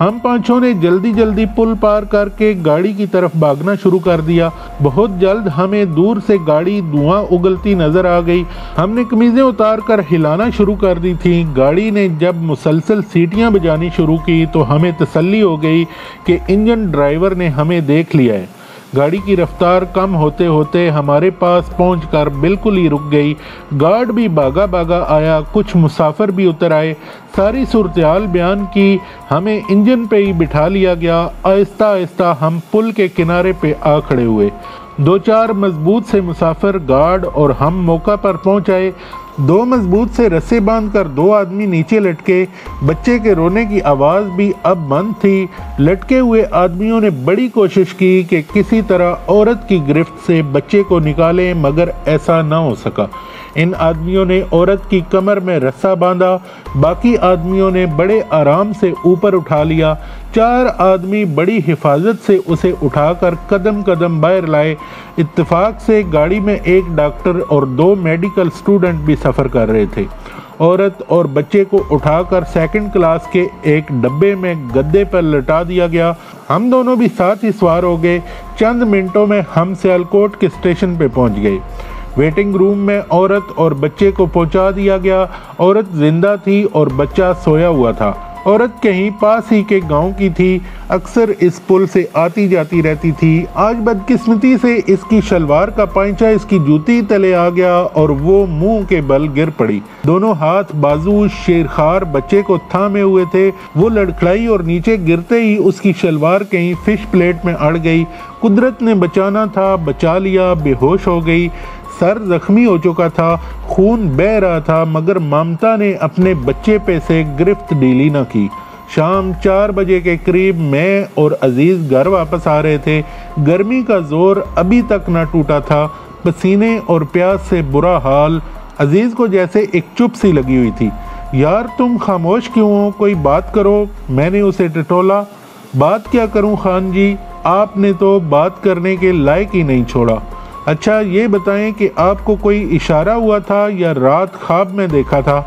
ہم پانچوں نے جلدی جلدی پل پار کر کے گاڑی کی طرف بھاگنا شروع کر دیا۔ بہت جلد ہمیں دور سے گاڑی دھواں اگلتی نظر آ گئی۔ ہم نے قمیضیں اتار کر ہلانا شروع کر دی تھی۔ گاڑی نے جب مسلسل سیٹیاں بجانی شروع کی تو ہمیں تسلی ہو گئی کہ انجن ڈرائیور نے ہمیں دیکھ لیا ہے۔ گاڑی کی رفتار کم ہوتے ہوتے ہمارے پاس پہنچ کر بالکل ہی رک گئی۔ گارڈ بھی بھاگا بھاگا آیا، کچھ مسافر بھی اتر آئے۔ ساری صورتحال بیان کی، ہمیں انجن پہ ہی بٹھا لیا گیا۔ آہستہ آہستہ ہم پل کے کنارے پہ آ کھڑے ہوئے۔ 2-4 مضبوط سے مسافر، گارڈ اور ہم موقع پر پہنچ آئے۔ 2 مضبوط سے رسے باندھ کر 2 آدمی نیچے لٹکے۔ بچے کے رونے کی آواز بھی اب بند تھی۔ لٹکے ہوئے آدمیوں نے بڑی کوشش کی کہ کسی طرح عورت کی گرفت سے بچے کو نکالیں، مگر ایسا نہ ہو سکا۔ ان آدمیوں نے عورت کی کمر میں رسا باندھا، باقی آدمیوں نے بڑے آرام سے اوپر اٹھا لیا۔ 4 آدمی بڑی حفاظت سے اسے اٹھا کر قدم قدم باہر لائے۔ اتفاق سے گاڑی میں ایک ڈاکٹر اور 2 میڈیکل اسٹوڈنٹ بھی سفر کر رہے تھے۔ عورت اور بچے کو اٹھا کر 2nd کلاس کے ایک ڈبے میں گدے پر لٹا دیا گیا۔ ہم دونوں بھی ساتھ ہی سوار ہو گئے۔ چند منٹوں میں ہم سیالکوٹ کے اسٹیشن پہ پہنچ گئے۔ ویٹنگ روم میں عورت اور بچے کو پہنچا دیا گیا۔ عورت زندہ تھی اور بچہ سویا ہوا تھا۔ عورت کہیں پاس ہی کے گاؤں کی تھی، اکثر اس پل سے آتی جاتی رہتی تھی۔ آج بدقسمتی سے اس کی شلوار کا پائنچہ اس کی جوتی تلے آ گیا اور وہ منہ کے بل گر پڑی۔ دونوں ہاتھ بازو شیرخوار بچے کو تھامے ہوئے تھے۔ وہ لڑکھڑائی اور نیچے گرتے ہی اس کی شلوار کہیں فش پلیٹ میں اڑ گئی۔ قدرت نے بچانا تھا، بچا لیا، بے ہوش ہو گئی۔ سر زخمی ہو چکا تھا، خون بہہ رہا تھا، مگر ممتا نے اپنے بچے پہ سے گرفت ڈھیلی نہ کی۔ شام 4 بجے کے قریب میں اور عزیز گھر واپس آ رہے تھے۔ گرمی کا زور ابھی تک نہ ٹوٹا تھا، پسینے اور پیاس سے برا حال۔ عزیز کو جیسے ایک چپ سی لگی ہوئی تھی۔ یار تم خاموش کیوں ہو؟ کوئی بات کرو، میں نے اسے ٹٹولا۔ بات کیا کروں خان جی، آپ نے تو بات کرنے کے لائق ہی نہیں چھوڑا۔ اچھا یہ بتائیں کہ آپ کو کوئی اشارہ ہوا تھا یا رات خواب میں دیکھا تھا؟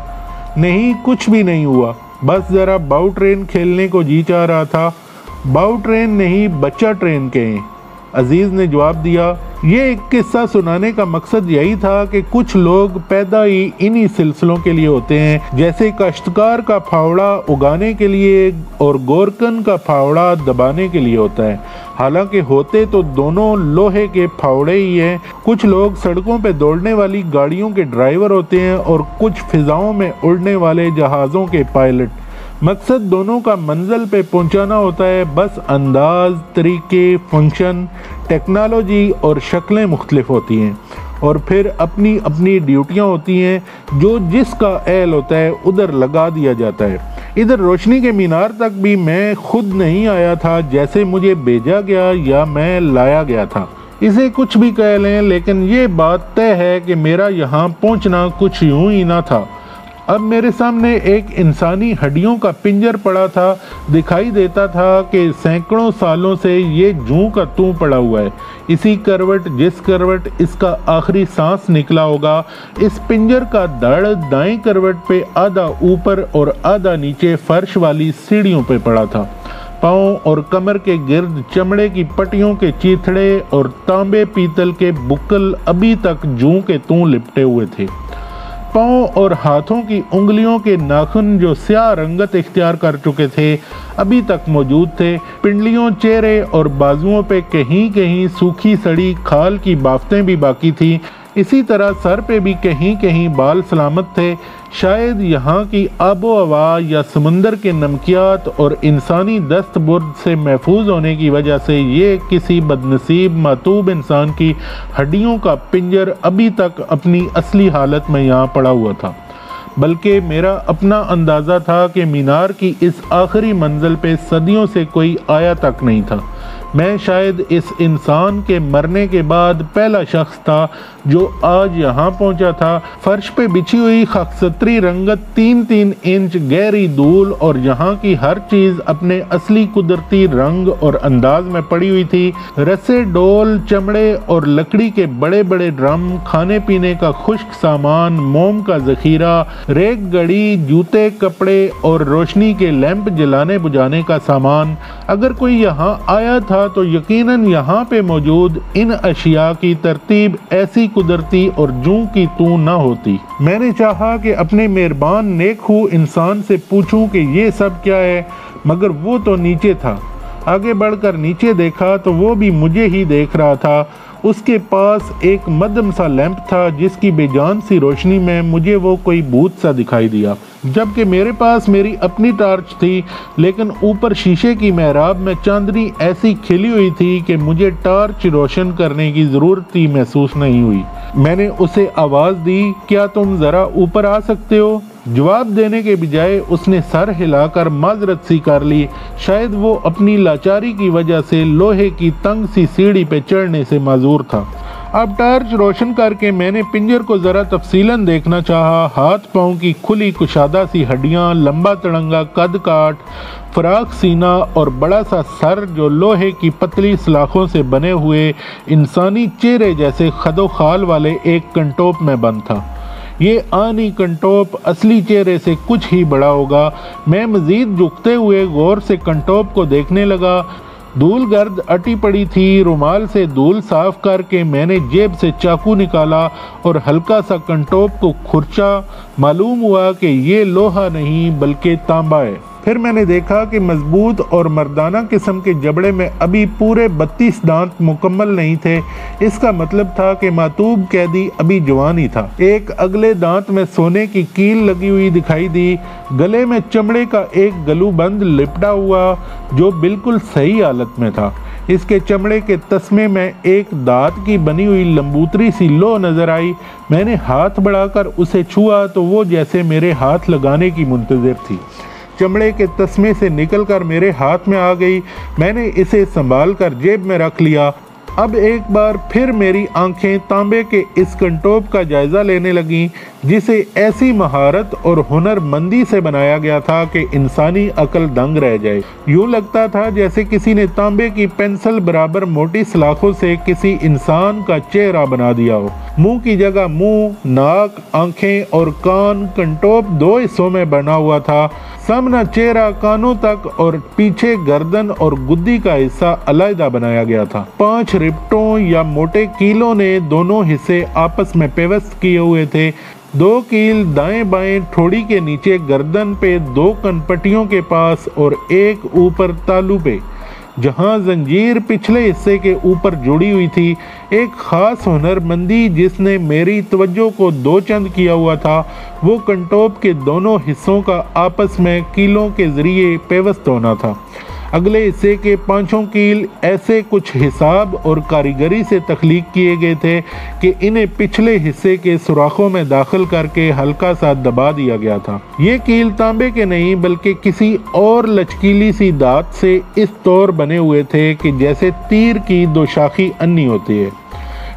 نہیں، کچھ بھی نہیں ہوا، بس ذرا باؤ ٹرین کھیلنے کو جی چاہ رہا تھا۔ باؤ ٹرین نہیں، بچہ ٹرین کہیں، عزیز نے جواب دیا۔ یہ ایک قصہ سنانے کا مقصد یہی تھا کہ کچھ لوگ پیدا ہی انہی سلسلوں کے لیے ہوتے ہیں، جیسے کاشتکار کا پھاوڑا اگانے کے لیے اور گورکن کا پھاوڑا دبانے کے لیے ہوتا ہے، حالانکہ ہوتے تو دونوں لوہے کے پھاوڑے ہی ہیں۔ کچھ لوگ سڑکوں پہ دوڑنے والی گاڑیوں کے ڈرائیور ہوتے ہیں اور کچھ فضاؤں میں اڑنے والے جہازوں کے پائلٹ۔ مقصد دونوں کا منزل پہ پہنچانا ہوتا ہے، بس انداز، طریقے، فنکشن، ٹیکنالوجی اور شکلیں مختلف ہوتی ہیں، اور پھر اپنی اپنی ڈیوٹیاں ہوتی ہیں۔ جو جس کا اہل ہوتا ہے ادھر لگا دیا جاتا ہے۔ ادھر روشنی کے مینار تک بھی میں خود نہیں آیا تھا، جیسے مجھے بھیجا گیا یا میں لایا گیا تھا۔ اسے کچھ بھی کہہ لیں، لیکن یہ بات طے ہے کہ میرا یہاں پہنچنا کچھ یوں ہی نہ تھا۔ اب میرے سامنے ایک انسانی ہڈیوں کا پنجر پڑا تھا۔ دکھائی دیتا تھا کہ سینکڑوں سالوں سے یہ جوں کا توں پڑا ہوا ہے۔ اسی کروٹ جس کروٹ اس کا آخری سانس نکلا ہوگا، اس پنجر کا دڑ دائیں کروٹ پہ آدھا اوپر اور آدھا نیچے فرش والی سیڑھیوں پہ پڑا تھا۔ پاؤں اور کمر کے گرد چمڑے کی پٹیوں کے چیتھڑے اور تانبے پیتل کے بکل ابھی تک جوں کے توں لپٹے ہوئے تھے۔ پاؤں اور ہاتھوں کی انگلیوں کے ناخن جو سیاہ رنگت اختیار کر چکے تھے ابھی تک موجود تھے۔ پنڈلیوں، چہرے اور بازوؤں پہ کہیں کہیں سوکھی سڑی کھال کی بافتیں بھی باقی تھیں۔ اسی طرح سر پہ بھی کہیں کہیں بال سلامت تھے۔ شاید یہاں کی آب و ہوا یا سمندر کے نمکیات اور انسانی دست برد سے محفوظ ہونے کی وجہ سے یہ کسی بدنصیب معتوب انسان کی ہڈیوں کا پنجر ابھی تک اپنی اصلی حالت میں یہاں پڑا ہوا تھا۔ بلکہ میرا اپنا اندازہ تھا کہ مینار کی اس آخری منزل پہ صدیوں سے کوئی آیا تک نہیں تھا۔ میں شاید اس انسان کے مرنے کے بعد پہلا شخص تھا جو آج یہاں پہنچا تھا۔ فرش پہ بچھی ہوئی خاکستری رنگت 3-3 انچ گہری دھول اور یہاں کی ہر چیز اپنے اصلی قدرتی رنگ اور انداز میں پڑی ہوئی تھی۔ رسے، ڈول، چمڑے اور لکڑی کے بڑے بڑے ڈرم، کھانے پینے کا خشک سامان، موم کا ذخیرہ، ریک گڑی، جوتے، کپڑے اور روشنی کے لیمپ جلانے بجھانے کا سامان۔ اگر کوئی یہاں آیا تھا تو یقیناً یہاں پہ موجود ان اشیاء کی ترتیب ایسی قدرتی اور جوں کی توں نہ ہوتی۔ میں نے چاہا کہ اپنے مہربان نیک خو انسان سے پوچھوں کہ یہ سب کیا ہے، مگر وہ تو نیچے تھا۔ آگے بڑھ کر نیچے دیکھا تو وہ بھی مجھے ہی دیکھ رہا تھا۔ اس کے پاس ایک مدھم سا لیمپ تھا جس کی بے جان سی روشنی میں مجھے وہ کوئی بھوت سا دکھائی دیا، جبکہ میرے پاس میری اپنی ٹارچ تھی، لیکن اوپر شیشے کی محراب میں چاندنی ایسی کھلی ہوئی تھی کہ مجھے ٹارچ روشن کرنے کی ضرورت ہی محسوس نہیں ہوئی۔ میں نے اسے آواز دی، کیا تم ذرا اوپر آ سکتے ہو؟ جواب دینے کے بجائے اس نے سر ہلا کر معذرت سی کر لی، شاید وہ اپنی لاچاری کی وجہ سے لوہے کی تنگ سی سیڑھی پہ چڑھنے سے معذور تھا۔ اب ٹارچ روشن کر کے میں نے پنجر کو ذرا تفصیلاً دیکھنا چاہا۔ ہاتھ پاؤں کی کھلی کشادہ سی ہڈیاں، لمبا تڑنگا قد کاٹ، فراخ سینہ اور بڑا سا سر جو لوہے کی پتلی سلاخوں سے بنے ہوئے انسانی چہرے جیسے خد و خال والے ایک کنٹوپ میں بند تھا۔ یہ آنی کنٹوپ اصلی چہرے سے کچھ ہی بڑا ہوگا۔ میں مزید جھکتے ہوئے غور سے کنٹوپ کو دیکھنے لگا۔ دھول گرد اٹی پڑی تھی۔ رومال سے دھول صاف کر کے میں نے جیب سے چاقو نکالا اور ہلکا سا کنٹوپ کو کھرچا۔ معلوم ہوا کہ یہ لوہا نہیں بلکہ تانبا ہے۔ پھر میں نے دیکھا کہ مضبوط اور مردانہ قسم کے جبڑے میں ابھی پورے 32 دانت مکمل نہیں تھے۔ اس کا مطلب تھا کہ معتوب قیدی ابھی جوان ہی تھا۔ ایک اگلے دانت میں سونے کی کیل لگی ہوئی دکھائی دی۔ گلے میں چمڑے کا ایک گلو بند لپٹا ہوا جو بالکل صحیح حالت میں تھا۔ اس کے چمڑے کے تسمے میں ایک دھات کی بنی ہوئی لمبوتری سی لو نظر آئی۔ میں نے ہاتھ بڑھا کر اسے چھوا تو وہ جیسے میرے ہاتھ لگانے کی منتظر تھی۔ چمڑے کے تسمے سے نکل کر میرے ہاتھ میں آ گئی۔ میں نے اسے سنبھال کر جیب میں رکھ لیا۔ اب ایک بار پھر میری آنکھیں تانبے کے اس کنٹوپ کا جائزہ لینے لگیں جسے ایسی مہارت اور ہنر مندی سے بنایا گیا تھا کہ انسانی عقل دنگ رہ جائے۔ یوں لگتا تھا جیسے کسی نے تانبے کی پینسل برابر موٹی سلاخوں سے کسی انسان کا چہرہ بنا دیا ہو۔ منہ کی جگہ منہ، ناک، آنکھیں اور کان کنٹوپ 2 حصوں میں بنا ہوا تھا۔ سامنا چہرہ، کانوں تک اور پیچھے گردن اور گدی کا حصہ علیحدہ بنایا گیا تھا۔ 5 رپٹوں یا موٹے کیلوں نے دونوں حصے آپس میں پیوست کیے ہوئے تھے۔ 2 کیل دائیں بائیں ٹھوڑی کے نیچے گردن پہ، 2 کنپٹیوں کے پاس اور ایک اوپر تالو پہ، جہاں زنجیر پچھلے حصے کے اوپر جڑی ہوئی تھی۔ ایک خاص ہنر مندی جس نے میری توجہ کو 2 چند کیا ہوا تھا وہ کنٹوپ کے دونوں حصوں کا آپس میں کیلوں کے ذریعے پیوست ہونا تھا۔ اگلے حصے کے 5 کیل ایسے کچھ حساب اور کاریگری سے تخلیق کیے گئے تھے کہ انہیں پچھلے حصے کے سوراخوں میں داخل کر کے ہلکا سا دبا دیا گیا تھا۔ یہ کیل تانبے کے نہیں بلکہ کسی اور لچکیلی سی دھات سے اس طور بنے ہوئے تھے کہ جیسے تیر کی 2 شاخی انی ہوتی ہے۔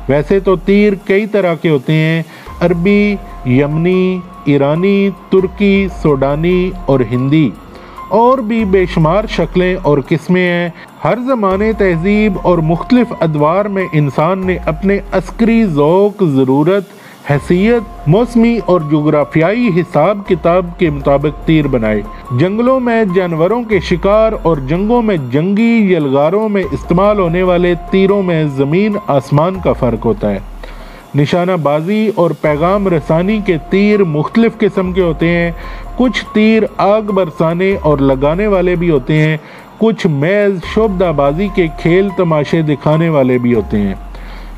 ویسے تو تیر کئی طرح کے ہوتے ہیں، عربی، یمنی، ایرانی، ترکی، سوڈانی اور ہندی، اور بھی بے شمار شکلیں اور قسمیں ہیں۔ ہر زمانے، تہذیب اور مختلف ادوار میں انسان نے اپنے عسکری ذوق، ضرورت، حیثیت، موسمی اور جغرافیائی حساب کتاب کے مطابق تیر بنائے۔ جنگلوں میں جانوروں کے شکار اور جنگوں میں جنگی یلغاروں میں استعمال ہونے والے تیروں میں زمین آسمان کا فرق ہوتا ہے۔ نشانہ بازی اور پیغام رسانی کے تیر مختلف قسم کے ہوتے ہیں۔ کچھ تیر آگ برسانے اور لگانے والے بھی ہوتے ہیں، کچھ محض شعبدہ بازی کے کھیل تماشے دکھانے والے بھی ہوتے ہیں۔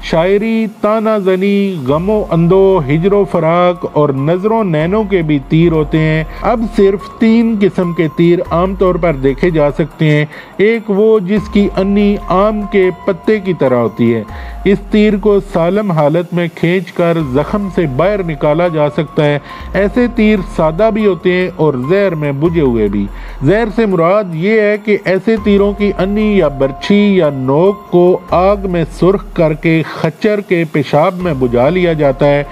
شاعری، تانا زنی، غم و اندو، ہجر و فراق اور نظر و نینوں کے بھی تیر ہوتے ہیں۔ اب صرف 3 قسم کے تیر عام طور پر دیکھے جا سکتے ہیں۔ ایک وہ جس کی انی آم کے پتے کی طرح ہوتی ہے، اس تیر کو سالم حالت میں کھینچ کر زخم سے باہر نکالا جا سکتا ہے۔ ایسے تیر سادہ بھی ہوتے ہیں اور زہر میں بجھے ہوئے بھی۔ زہر سے مراد یہ ہے کہ ایسے تیروں کی انی یا برچھی یا نوک کو آگ میں سرخ کر کے خچر کے پیشاب میں بجھا لیا جاتا ہے۔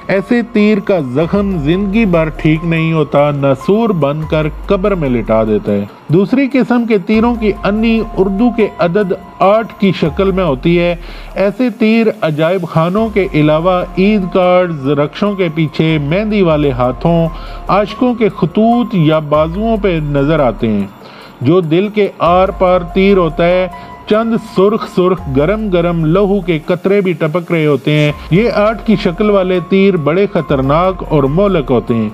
ایسے تیر کا زخم زندگی بھر ٹھیک نہیں ہوتا، ناسور بن کر قبر میں لٹا دیتا ہے۔ دوسری قسم کے تیروں کی انی اردو کے عدد 8 کی شکل میں ہوتی ہے۔ ایسے تیر عجائب خانوں کے علاوہ عید کارڈز، رکشوں کے پیچھے، مہندی والے ہاتھوں، عاشقوں کے خطوط یا بازوؤں پہ نظر آتے ہیں۔ جو دل کے آر پار تیر ہوتا ہے، چند سرخ گرم لہو کے قطرے بھی ٹپک رہے ہوتے ہیں۔ یہ 8 کی شکل والے تیر بڑے خطرناک اور مہلک ہوتے ہیں۔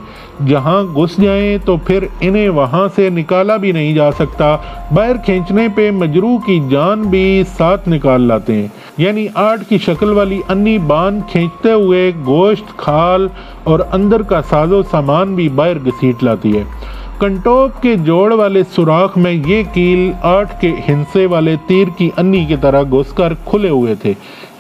جہاں گھس جائیں تو پھر انہیں وہاں سے نکالا بھی نہیں جا سکتا، باہر کھینچنے پہ مجروح کی جان بھی ساتھ نکال لاتے ہیں۔ یعنی 8 کی شکل والی انی باندھ کھینچتے ہوئے گوشت، کھال اور اندر کا ساز و سامان بھی باہر گھسیٹ لاتی ہے۔ کنٹوپ کے جوڑ والے سوراخ میں یہ کیل 8 کے ہنسے والے تیر کی انی کی طرح گھس کر کھلے ہوئے تھے،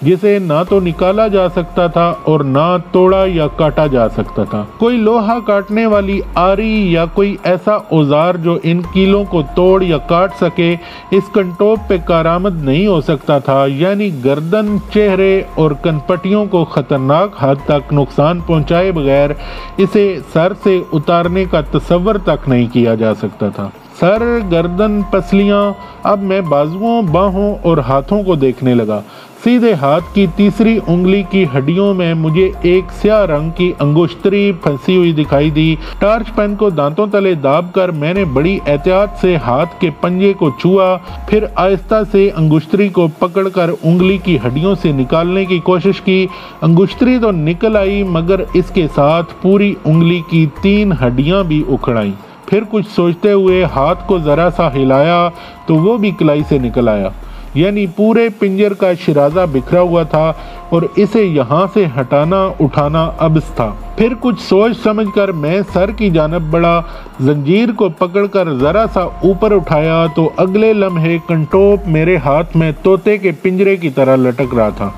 جسے نہ تو نکالا جا سکتا تھا اور نہ توڑا یا کاٹا جا سکتا تھا۔ کوئی لوہا کاٹنے والی آری یا کوئی ایسا اوزار جو ان کیلوں کو توڑ یا کاٹ سکے اس کنٹوپ پہ کارآمد نہیں ہو سکتا تھا۔ یعنی گردن، چہرے اور کنپٹیوں کو خطرناک حد تک نقصان پہنچائے بغیر اسے سر سے اتارنے کا تصور تک نہیں کیا جا سکتا تھا۔ سر، گردن، پسلیاں، اب میں بازوؤں، باہوں اور ہاتھوں کو دیکھنے لگا۔ سیدھے ہاتھ کی تیسری انگلی کی ہڈیوں میں مجھے ایک سیاہ رنگ کی انگشتری پھنسی ہوئی دکھائی دی۔ ٹارچ پین کو دانتوں تلے داب کر میں نے بڑی احتیاط سے ہاتھ کے پنجے کو چھوا، پھر آہستہ سے انگشتری کو پکڑ کر انگلی کی ہڈیوں سے نکالنے کی کوشش کی۔ انگشتری تو نکل آئی مگر اس کے ساتھ پوری انگلی کی 3 ہڈیاں بھی اکھڑ آئیں۔ پھر کچھ سوچتے ہوئے ہاتھ کو ذرا سا ہلایا تو وہ بھی کلائی سے نکل آیا۔ یعنی پورے پنجر کا شرازہ بکھرا ہوا تھا اور اسے یہاں سے ہٹانا اٹھانا عبث تھا۔ پھر کچھ سوچ سمجھ کر میں سر کی جانب بڑھا، زنجیر کو پکڑ کر ذرا سا اوپر اٹھایا تو اگلے لمحے کنٹوپ میرے ہاتھ میں طوطے کے پنجرے کی طرح لٹک رہا تھا۔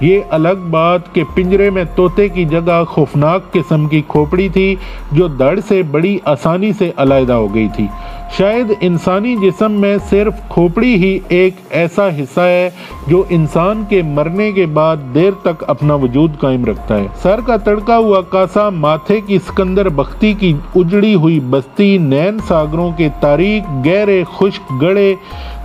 یہ الگ بات کہ پنجرے میں طوطے کی جگہ خوفناک قسم کی کھوپڑی تھی جو دڑ سے بڑی آسانی سے علیحدہ ہو گئی تھی۔ شاید انسانی جسم میں صرف کھوپڑی ہی ایک ایسا حصہ ہے جو انسان کے مرنے کے بعد دیر تک اپنا وجود قائم رکھتا ہے۔ سر کا تڑکا ہوا کاسا، ماتھے کی سکندر بختی کی اجڑی ہوئی بستی، نین ساگروں کے تاریک گہرے خشک گڑھے،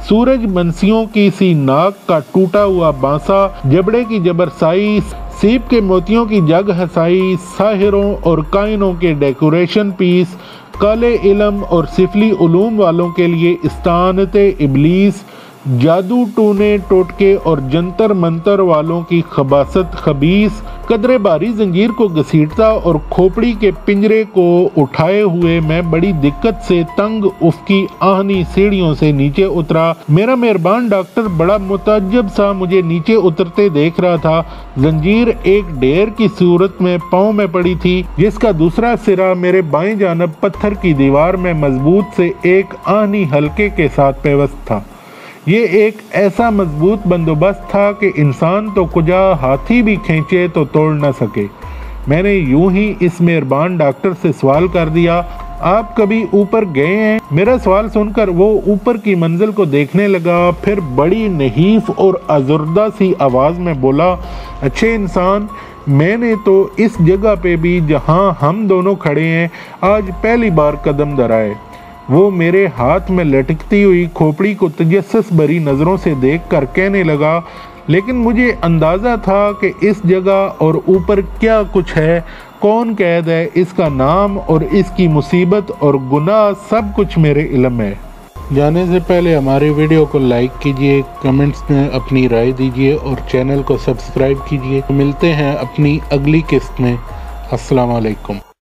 سورج منسیوں کی سی ناک کا ٹوٹا ہوا بانسا، جبڑے کی جبرسائی، سیپ کے موتیوں کی جگ ہسائی، ساحروں اور کائنوں کے ڈیکوریشن پیس، کالے علم اور سفلی علوم والوں کے لیے استعانت ابلیس، جادو ٹونے ٹوٹکے اور جنتر منتر والوں کی خباثت خبیث، قدرے بھاری زنجیر کو گھسیٹتا اور کھوپڑی کے پنجرے کو اٹھائے ہوئے میں بڑی دقت سے تنگ افقی آہنی سیڑھیوں سے نیچے اترا۔ میرا مہربان ڈاکٹر بڑا متعجب سا مجھے نیچے اترتے دیکھ رہا تھا۔ زنجیر ایک ڈھیر کی صورت میں پاؤں میں پڑی تھی جس کا دوسرا سرا میرے بائیں جانب پتھر کی دیوار میں مضبوط سے ایک آہنی حلقے کے ساتھ پیوست تھا۔ یہ ایک ایسا مضبوط بندوبست تھا کہ انسان تو کجا ہاتھی بھی کھینچے تو توڑ نہ سکے۔ میں نے یوں ہی اس مہربان ڈاکٹر سے سوال کر دیا، آپ کبھی اوپر گئے ہیں؟ میرا سوال سن کر وہ اوپر کی منزل کو دیکھنے لگا، پھر بڑی نحیف اور آزردہ سی آواز میں بولا، اچھے انسان، میں نے تو اس جگہ پہ بھی جہاں ہم دونوں کھڑے ہیں آج پہلی بار قدم دھرائے۔ وہ میرے ہاتھ میں لٹکتی ہوئی کھوپڑی کو تجسس بھری نظروں سے دیکھ کر کہنے لگا، لیکن مجھے اندازہ تھا کہ اس جگہ اور اوپر کیا کچھ ہے، کون قید ہے، اس کا نام اور اس کی مصیبت اور گناہ سب کچھ میرے علم ہے۔ جانے سے پہلے ہماری ویڈیو کو لائک کیجئے، کمنٹس میں اپنی رائے دیجئے اور چینل کو سبسکرائب کیجئے۔ ملتے ہیں اپنی اگلی قسط میں۔ السلام علیکم۔